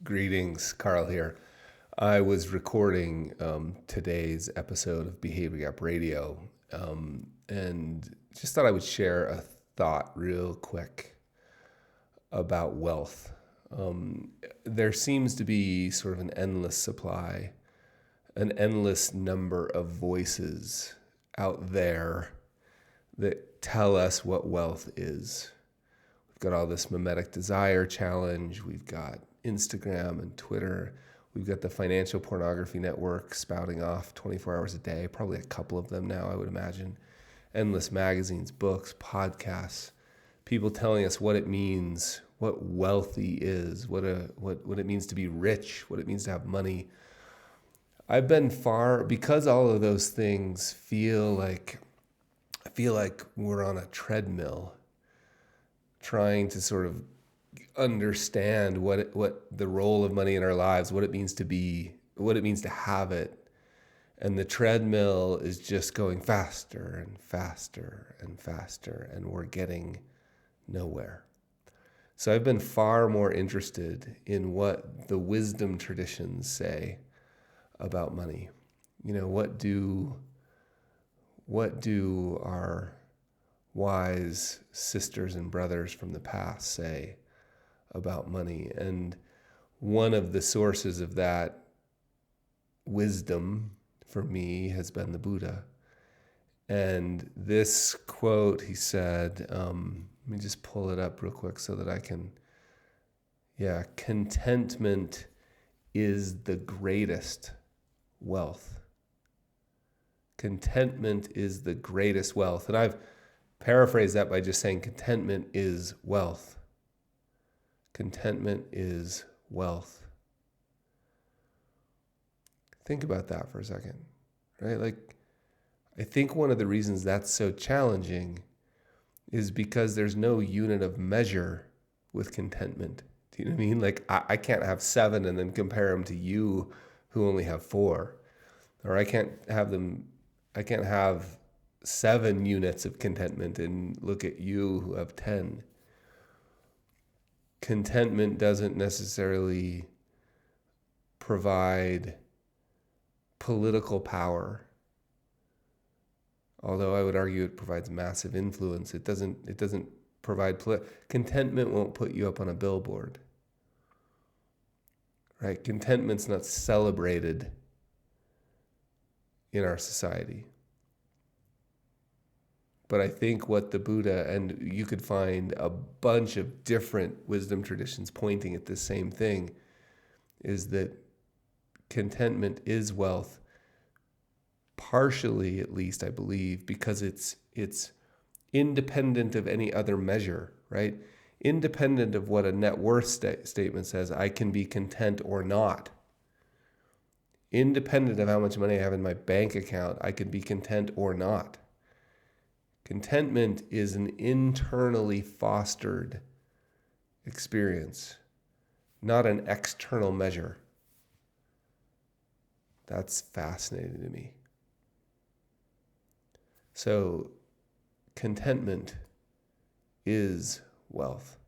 Greetings, Carl here. I was recording today's episode of Behavior Gap Radio and just thought I would share a thought real quick about wealth. There seems to be sort of an endless supply, an endless number of voices out there that tell us what wealth is. We've got all this mimetic desire challenge. We've got Instagram and Twitter. We've got the financial pornography network spouting off 24 hours a day, probably a couple of them now, I would imagine. Endless magazines, books, podcasts, people telling us what it means, what wealthy is, what it means to be rich, what it means to have money. I've been far, because all of those things I feel like we're on a treadmill trying to sort of understand what the role of money in our lives, what it means to be, what it means to have it. And the treadmill is just going faster and faster and faster, and we're getting nowhere. So I've been far more interested in what the wisdom traditions say about money. You know, what do our wise sisters and brothers from the past say about money? And one of the sources of that wisdom for me has been the Buddha. And this quote, he said, let me just pull it up real quick so that I can, contentment is the greatest wealth. Contentment is the greatest wealth. And I've paraphrased that by just saying contentment is wealth. Contentment is wealth. Think about that for a second, right? Like, I think one of the reasons that's so challenging is because there's no unit of measure with contentment. Do you know what I mean? Like, I can't have 7 and then compare them to you who only have 4. Or I can't have 7 units of contentment and look at you who have 10. Contentment doesn't necessarily provide political power, although I would argue it provides massive influence. It doesn't provide contentment won't put you up on a billboard, right? Contentment's not celebrated in our society. But I think what the Buddha, and you could find a bunch of different wisdom traditions pointing at this same thing, is that contentment is wealth, partially at least, I believe, because it's independent of any other measure, right? Independent of what a net worth statement says, I can be content or not. Independent of how much money I have in my bank account, I can be content or not. Contentment is an internally fostered experience, not an external measure. That's fascinating to me. So, contentment is wealth.